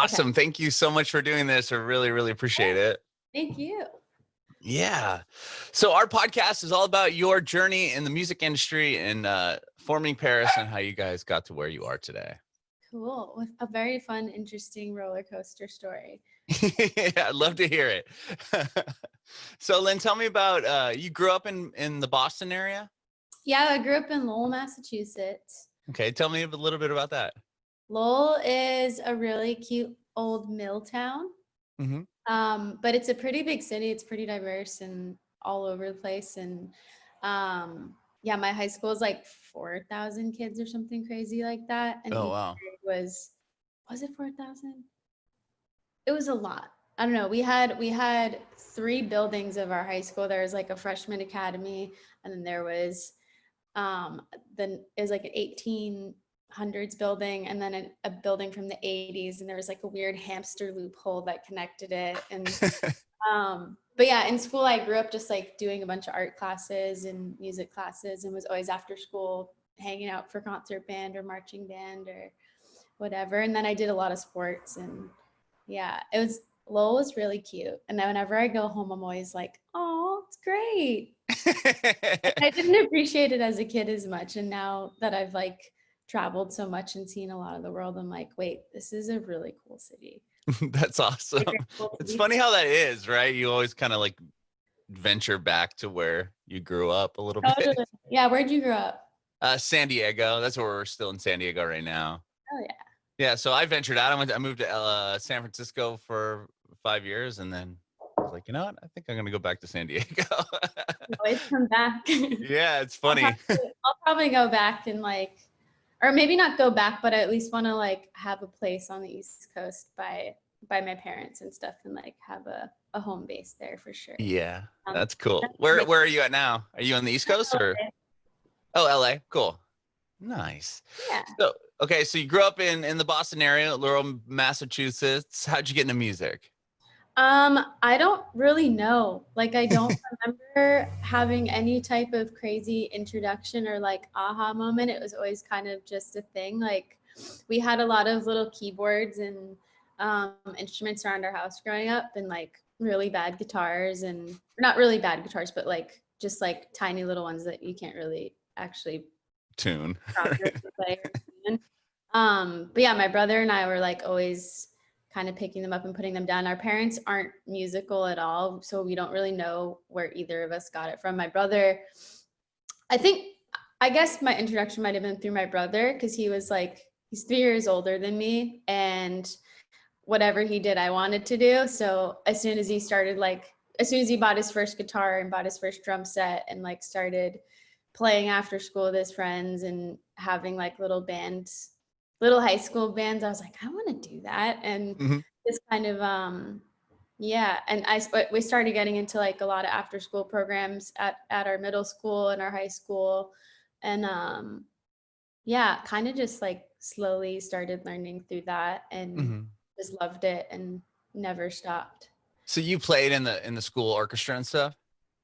Awesome. Okay. Thank you so much for doing this. I really, really appreciate it. Thank you. Yeah. So our podcast is all about your journey in the music industry and forming PVRIS and how you guys got to where you are today. Cool. With a very fun, interesting roller coaster story. Yeah, I'd love to hear it. So Lynn, tell me about, you grew up in the Boston area? Yeah, I grew up in Lowell, Massachusetts. Okay. Tell me a little bit about that. Lowell is a really cute old mill town. Mm-hmm. But it's a pretty big city. It's pretty diverse and all over the place. And yeah, my high school is like 4,000 kids or something crazy like that. And oh, wow. was it 4,000? It was a lot. I don't know. We had 3 buildings of our high school. There was like a freshman academy, and then there was it was like an 1800s building, and then a building from the 80s, and there was like a weird hamster loophole that connected it. And but yeah, in school I grew up just like doing a bunch of art classes and music classes, and was always after school hanging out for concert band or marching band or whatever. And then I did a lot of sports, and yeah, Lowell was really cute. And then whenever I go home, I'm always like, oh, it's great. I didn't appreciate it as a kid as much. And now that I've like traveled so much and seen a lot of the world, I'm like, wait, this is a really cool city. That's awesome. It's funny how that is, right? You always kind of like venture back to where you grew up a little bit. Yeah. Where'd you grow up? San Diego. That's where we're still in San Diego right now. Oh yeah. Yeah. So I ventured out. I moved to San Francisco for 5 years, and then I was like, you know what? I think I'm going to go back to San Diego. Always come back. Yeah. It's funny. I'll probably go back and like, or maybe not go back, but I at least want to like have a place on the East Coast by my parents and stuff, and like have a home base there for sure. Yeah, that's cool. Where are you at now? Are you on the East Coast or? Oh, LA. Cool. Nice. Yeah. So, okay. So you grew up in the Boston area, Lowell, Massachusetts. How'd you get into music? I don't really know. Like, I don't remember having any type of crazy introduction or like aha moment. It was always kind of just a thing. Like, we had a lot of little keyboards and instruments around our house growing up, and like really bad guitars, and not really bad guitars, but like just like tiny little ones that you can't really actually tune. Play or tune. But yeah, my brother and I were like always kind of picking them up and putting them down. Our parents aren't musical at all, so we don't really know where either of us got it from. My brother, I guess my introduction might have been through my brother, because he's 3 years older than me, and whatever he did, I wanted to do. So as soon as he bought his first guitar and bought his first drum set and like started playing after school with his friends and having like little high school bands, I was like, I want to do that. And this kind of, yeah. And we started getting into like a lot of after school programs at our middle school and our high school. And yeah, kind of just like slowly started learning through that, and just loved it and never stopped. So you played in the school orchestra and stuff?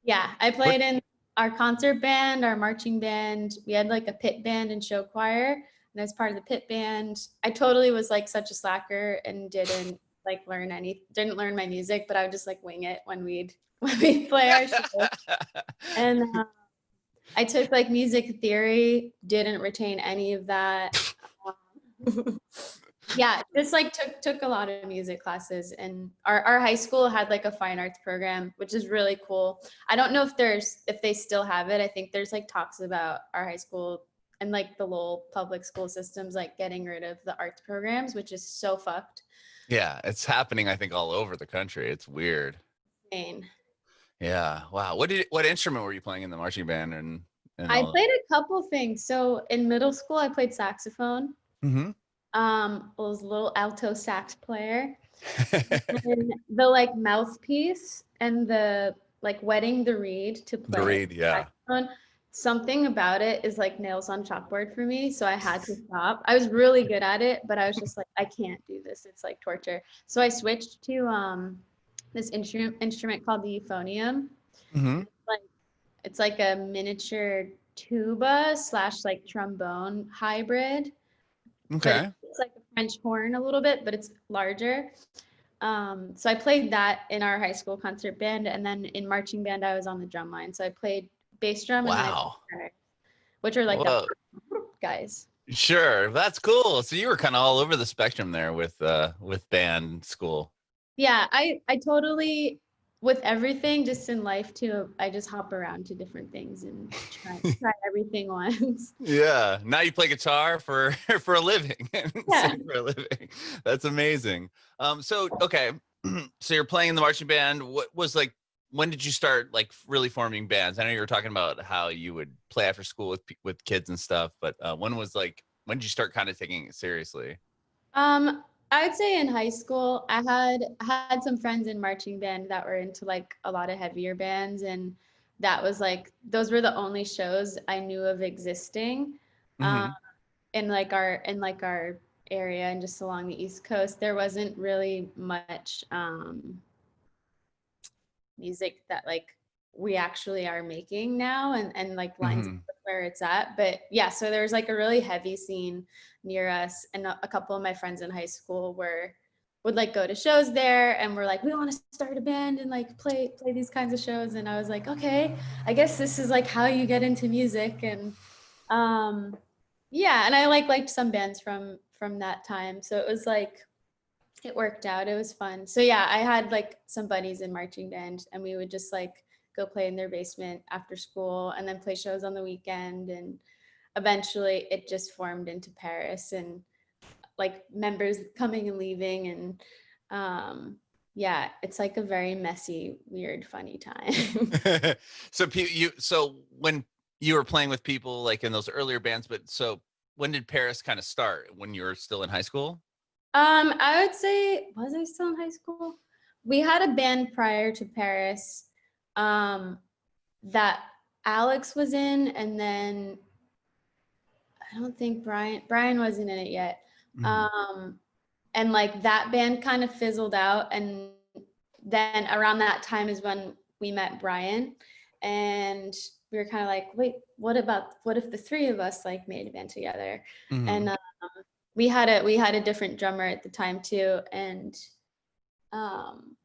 Yeah, I played in our concert band, our marching band. We had like a pit band and show choir. And as part of the pit band, I totally was like such a slacker and didn't learn my music, but I would just like wing it when we'd play our show. And I took like music theory, didn't retain any of that. Yeah, just like took a lot of music classes, and our high school had like a fine arts program, which is really cool. I don't know if they still have it. I think there's like talks about our high school and like the Lowell public school systems like getting rid of the arts programs, which is so fucked. Yeah, it's happening, I think, all over the country. It's weird. Insane. Yeah. Wow. What instrument were you playing in the marching band? And I played a couple things. So in middle school, I played saxophone. I was a little alto sax player. And the like mouthpiece and the like wetting the reed to play. The reed, yeah. Saxophone, something about it is like nails on chalkboard for me. So I had to stop. I was really good at it, but I was just like, I can't do this. It's like torture. So I switched to this instrument called the euphonium. It's like a miniature tuba / like trombone hybrid. Okay. It's like a French horn a little bit, but it's larger. So I played that in our high school concert band, and then in marching band, I was on the drum line. So I played bass drum and then I Wow. played tenor, which are like Whoa. the guys. Sure. That's cool. So you were kind of all over the spectrum there with band school. Yeah, I totally, with everything just in life too, I just hop around to different things and try everything once. Yeah. Now you play guitar for for a living and Yeah. sing for a living. That's amazing. So okay. So you're playing in the marching band. What was like when did you start like really forming bands? I know you were talking about how you would play after school with kids and stuff, but when did you start kind of taking it seriously? I would say in high school, I had some friends in marching band that were into like a lot of heavier bands, and that was like those were the only shows I knew of existing. Um, Hmm. in like our area and just along the East Coast, there wasn't really much music that like we actually are making now and like lines up Hmm. with where it's at. But yeah, so there's like a really heavy scene near us, and a couple of my friends in high school would like go to shows there and we're like, we want to start a band and like play these kinds of shows. And I was like, okay, I guess this is like how you get into music. And um yeah, and I liked some bands from that time, so it was like it worked out. It was fun. So yeah, I had like some buddies in marching band, and we would just like go play in their basement after school and then play shows on the weekend. And eventually it just formed into PVRIS, and like members coming and leaving. And yeah, it's like a very messy, weird, funny time. So when you were playing with people like in those earlier bands, but so when did PVRIS kind of start? When you were still in high school? I would say, was I still in high school? We had a band prior to PVRIS, that Alex was in, and then I don't think Brian wasn't in it yet. Mhm. Um, and like that band kind of fizzled out, and then around that time is when we met Brian, and we were kind of like, wait, what if the three of us like made a band together? And Mhm. we had a different drummer at the time too, and um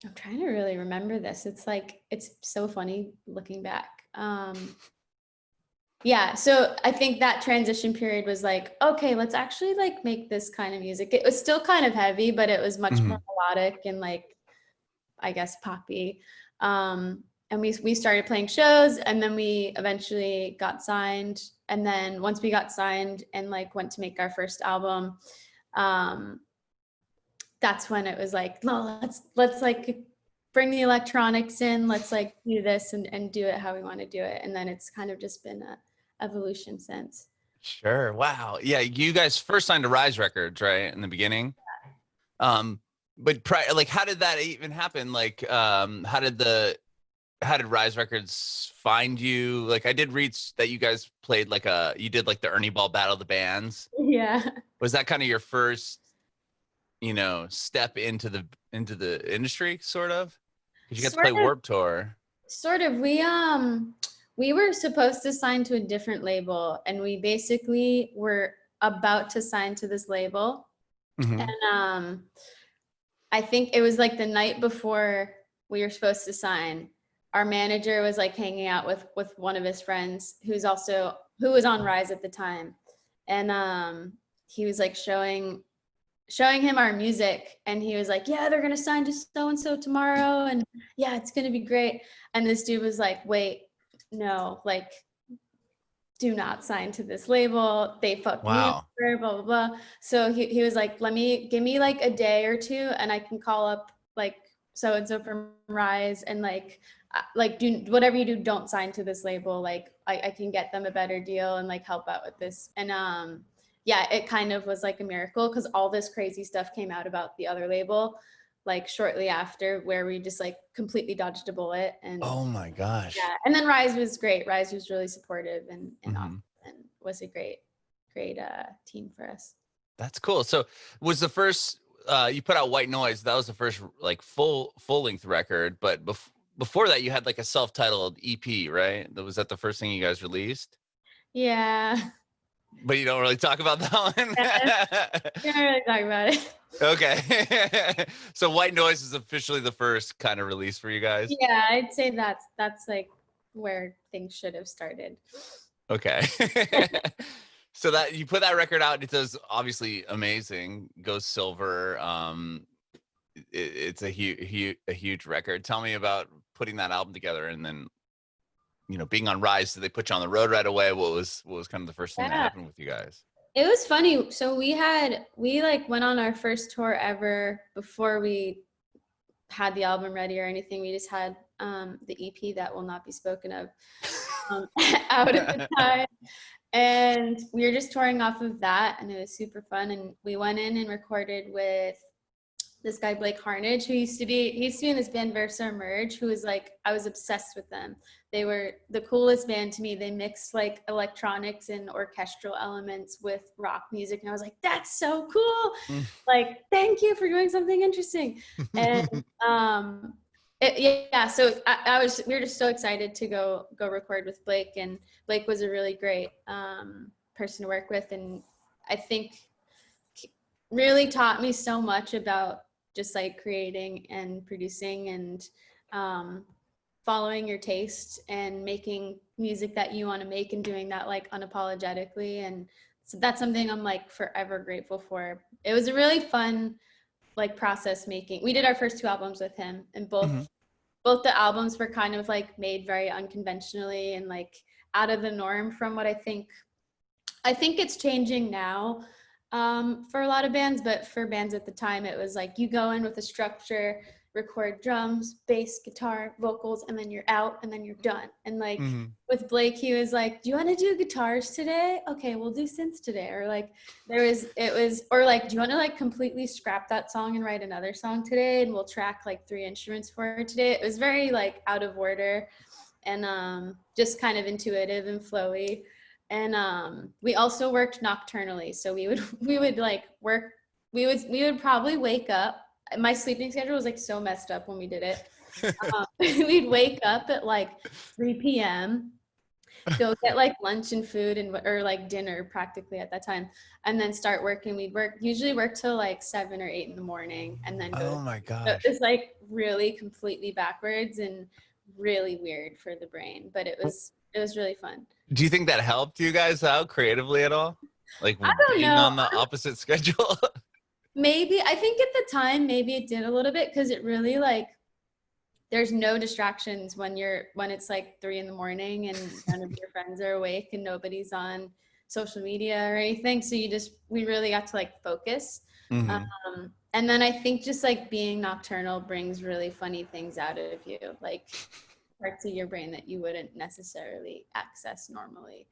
I'm trying to really remember this. It's like it's so funny looking back. Yeah, so I think that transition period was like, okay, let's actually like make this kind of music. It was still kind of heavy, but it was much more Mhm. melodic and like, I guess, poppy. And we started playing shows, and then we eventually got signed. And then once we got signed and like went to make our first album, um, that's when it was like, no, let's like bring the electronics in. Let's like do this and do it how we want to do it. And then it's kind of just been a evolution since. Sure. Wow. Yeah, you guys first signed to Rise Records, right, in the beginning. But like, how did that even happen? Like, how did Rise Records find you? Like, I did read that you guys played like you did like the Ernie Ball Battle of the Bands. Yeah. Was that kind of your first, step into the industry, sort of? Because you got to Sort play of, Warped Tour. sort of. We were supposed to sign to a different label, and we basically were about to sign to this label. Hmm. And I think it was like the night before we were supposed to sign. Our manager was like hanging out with one of his friends who was on Rise at the time, and he was like showing him our music, and he was like, yeah, they're gonna sign to so and so tomorrow, and yeah, it's gonna be great. And this dude was like, wait, no, like, do not sign to this label. They fucked me Wow. over, blah, blah, blah. So he was like, give me like a day or two, and I can call up like so-and-so from Rise, and like do whatever you do, don't sign to this label. Like I can get them a better deal and like help out with this. And yeah, it kind of was like a miracle, because all this crazy stuff came out about the other label like shortly after, where we just like completely dodged a bullet. And Oh my gosh. yeah, and then Rise was great. Rise was really supportive and awesome, Hmm. and was a great team for us. That's cool. So was the first you put out White Noise? That was the first like full length record, but before that you had like a self-titled EP, right? Was that the first thing you guys released? Yeah. But you don't really talk about that one? We don't really talk about it. Okay. So White Noise is officially the first kind of release for you guys? Yeah, I'd say that's like where things should have started. Okay. So that you put that record out, it does obviously amazing, goes silver. It's a huge record. Tell me about putting that album together and then, you know, being on Rise. Did they put you on the road right away? What was kind of the first thing that happened with you guys? It was funny. So we like went on our first tour ever before we had the album ready or anything. We just had the EP that will not be spoken of out at the time. And we were just touring off of that, and it was super fun. And we went in and recorded with this guy, Blake Carnage, who used to be in this band Versa Emerge, who was like, I was obsessed with them. They were the coolest band to me. They mixed like electronics and orchestral elements with rock music. And I was like, that's so cool. Like, thank you for doing something interesting. And so we were just so excited to go record with Blake, and Blake was a really great person to work with. And I think really taught me so much about just like creating and producing and following your taste and making music that you want to make and doing that like unapologetically. And so that's something I'm like forever grateful for. It was a really fun like process making. We did our first 2 albums with him, and both the albums were kind of like made very unconventionally and like out of the norm from what I think it's changing now for a lot of bands, but for bands at the time, it was like you go in with a structure, record drums, bass, guitar, vocals, and then you're out and then you're done. And like with Blake, he was like, do you want to do guitars today? Okay, we'll do synths today. Or like or like, do you want to like completely scrap that song and write another song today? And we'll track like 3 instruments for it today. It was very like out of order and just kind of intuitive and flowy. And we also worked nocturnally. So we would like work, we would probably wake up. My sleeping schedule was like so messed up when we did it. We'd wake up at like 3 p.m., go get like lunch and food or like dinner practically at that time, and then start working. We'd usually work till like 7 or 8 in the morning, and then go. Oh my gosh. So it was like really completely backwards and really weird for the brain, but it was really fun. Do you think that helped you guys out creatively at all? Like I don't being know. on the opposite schedule? Maybe. I think at the time, maybe it did a little bit, because it really like, there's no distractions when it's like 3 in the morning and none of your friends are awake and nobody's on social media or anything. So we really got to like focus. And then I think just like being nocturnal brings really funny things out of you, like parts of your brain that you wouldn't necessarily access normally.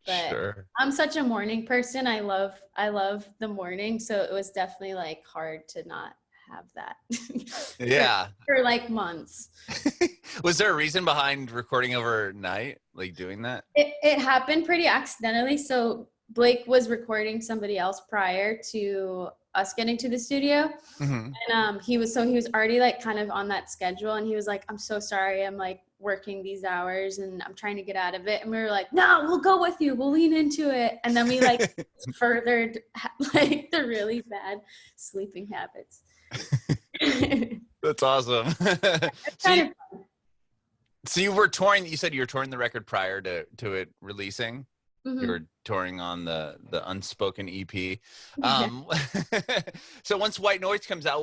But sure. I'm such a morning person. I love the morning. So it was definitely like hard to not have that. Yeah. for like months. Was there a reason behind recording overnight, like doing that? It happened pretty accidentally. So Blake was recording somebody else prior to us getting to the studio. And he was already like kind of on that schedule, and he was like, I'm so sorry, I'm like working these hours and I'm trying to get out of it. And we were like, no, we'll go with you, we'll lean into it. And then we like furthered like the really bad sleeping habits. That's awesome. So you were touring, you said you were touring the record prior to it releasing. You were touring on the Unspoken EP. So once White Noise comes out,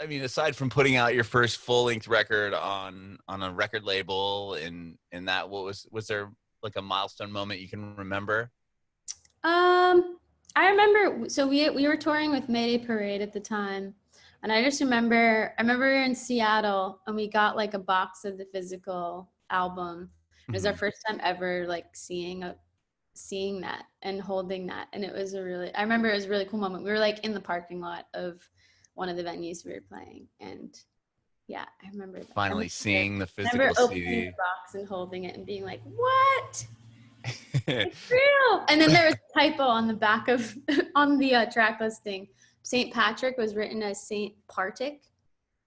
aside from putting out your first full-length record on a record label and that, was there like a milestone moment you can remember? I remember, so we were touring with Mayday Parade at the time, and I just remember we were in Seattle and we got like a box of the physical album. It was our first time ever like seeing that and holding that, and I remember it was a really cool moment. We were like in the parking lot of one of the venues we were playing, and yeah, I remember that. Finally seeing the physical CD. Opening the box and holding it and being like, what? It's real. And then there was a typo on the back of on the track listing. St. Patrick was written as St. Partick.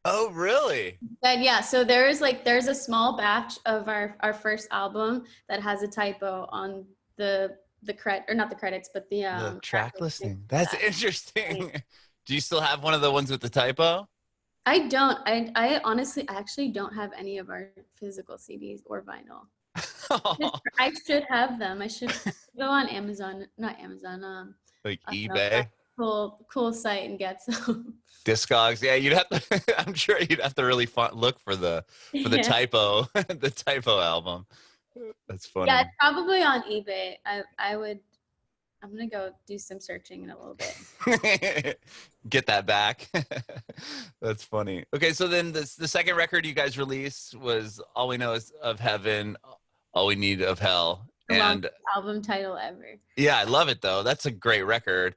Oh, really? And yeah, so there's a small batch of our first album that has a typo on the not the credits, but The track listing. listing. That's interesting. Do you still have one of the ones with the typo? I don't. I honestly, I actually don't have any of our physical CDs or vinyl. I should have them. I should go on Amazon, not Amazon. Like I don't eBay, know, cool site and get some. Discogs. Yeah, you'd have to. I'm sure you'd have to really look for the Yeah. typo, the typo album. That's funny. Yeah, it's probably on eBay. I would. I'm gonna go do some searching in a little bit. Get that back. That's funny. Okay, so then the second record you guys released was All We Know Is of Heaven, All We Need of Hell. The And longest album title ever. yeah, I love it though. That's a great record.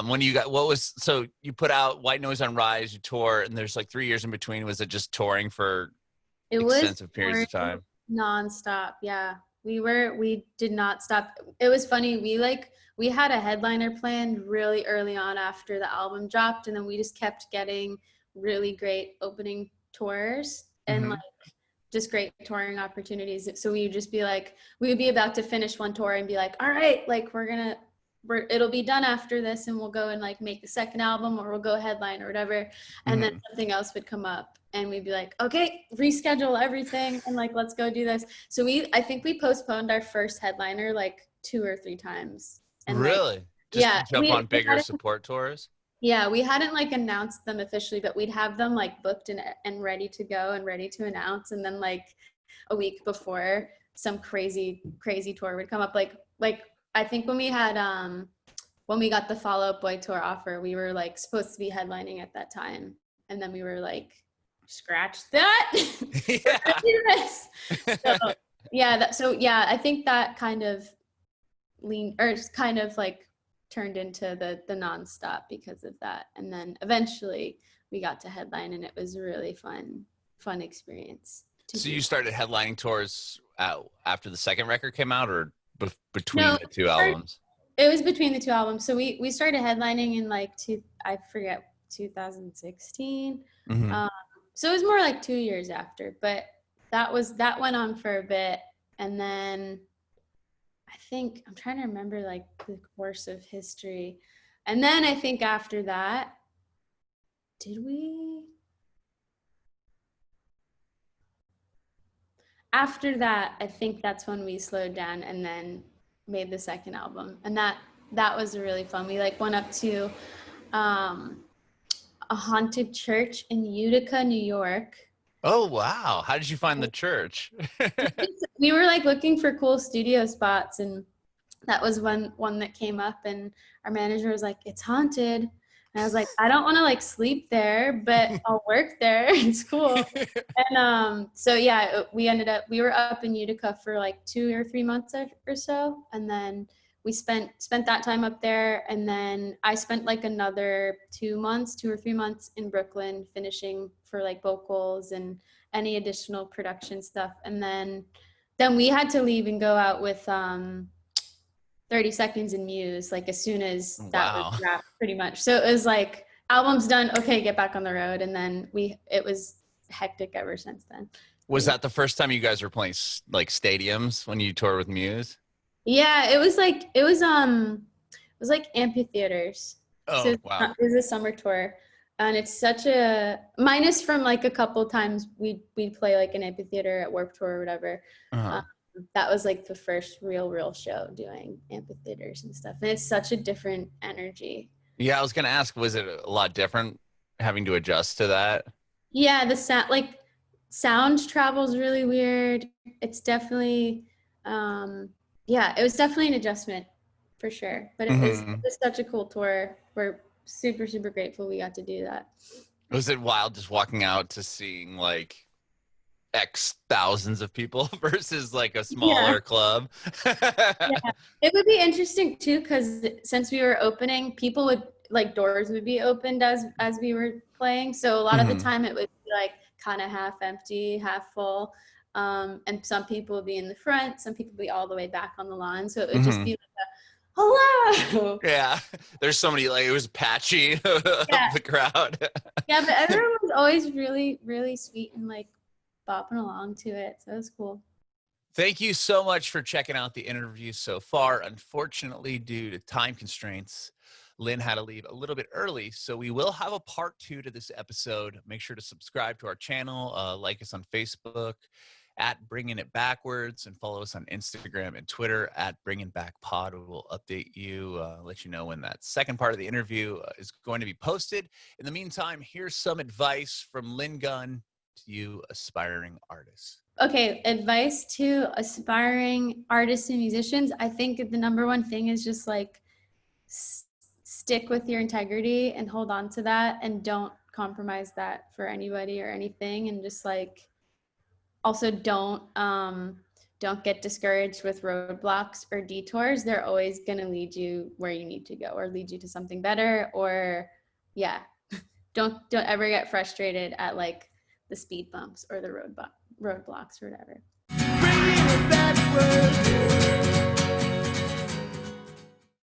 When you got, so you put out White Noise on Rise, you tour, and there's like 3 years in between. Was it just touring for extensive periods of time? Nonstop. Yeah. We did not stop. It was funny. We had a headliner planned really early on after the album dropped, and then we just kept getting really great opening tours and like just great touring opportunities. So we would just be like, we would be about to finish one tour and be like, all right, like it'll be done after this, and we'll go and like make the second album, or we'll go headline or whatever. And then something else would come up, and we'd be like, okay, reschedule everything, and like, let's go do this. So I think we postponed our first headliner like 2 or 3 times. And really? Like, just yeah, to jump on bigger support tours? Yeah, we hadn't like announced them officially, but we'd have them like booked and ready to go and ready to announce. And then like a week before, some crazy tour would come up. Like I think when we got the Fall Out Boy tour offer, we were like supposed to be headlining at that time, and then we were like, scratch that. Yeah. So I think that kind of turned into the nonstop because of that. And then eventually we got to headline, and it was a really fun experience. So you started headlining tours after the second record came out, or between the two albums? It was between the two albums. So we started headlining in like 2016. So it was more like 2 years after, but that went on for a bit. And then I think I'm trying to remember like the course of history. And then I think after that, after that, I think that's when we slowed down and then made the second album. And that was really fun. We like went up to a haunted church in Utica, New York. Oh, wow. How did you find the church? We were like looking for cool studio spots, and that was one that came up, and our manager was like, it's haunted. And I was like, I don't want to like sleep there, but I'll work there. It's cool. And so yeah, we were up in Utica for like 2 or 3 months or so. And then we spent that time up there. And then I spent like another 2 or 3 months in Brooklyn finishing for like vocals and any additional production stuff. And then we had to leave and go out with 30 Seconds in Muse, like as soon as that was wrapped, pretty much. So it was like, album's done, okay, get back on the road. And then it was hectic ever since then. Was that the first time you guys were playing like stadiums when you toured with Muse? Yeah, it was like amphitheaters. Oh, so wow. It was a summer tour, and it's such a minus from like a couple times we'd play like an amphitheater at Warped Tour or whatever. That was like the first real show doing amphitheaters and stuff, and it's such a different energy. Yeah, I was gonna ask, was it a lot different having to adjust to that? Yeah, the sound travel's really weird. It's definitely it was definitely an adjustment for sure, but it was such a cool tour. We're super grateful we got to do that. Was it wild just walking out to seeing like X thousands of people versus like a smaller club? It would be interesting too, because since we were opening, people would like, doors would be opened as we were playing, so a lot of the time it would be like kind of half empty, half full, and some people would be in the front, some people would be all the way back on the lawn, so it would just be like hello. Yeah, there's so many, like, it was patchy of the crowd. Yeah, but everyone was always really sweet and like bopping along to it, so it was cool. Thank you so much for checking out the interview so far. Unfortunately, due to time constraints, Lynn had to leave a little bit early, so we will have a part 2 to this episode. Make sure to subscribe to our channel, like us on Facebook at Bringing It Backwards, and follow us on Instagram and Twitter at Bringing Back Pod. We'll update you, let you know when that second part of the interview is going to be posted. In the meantime, here's some advice from Lynn Gunn to you aspiring artists. Okay, advice to aspiring artists and musicians. I think the number one thing is just like stick with your integrity and hold on to that, and don't compromise that for anybody or anything. And just like also don't get discouraged with roadblocks or detours. They're always going to lead you where you need to go, or lead you to something better. Or yeah, don't ever get frustrated at like the speed bumps or the roadblocks or whatever.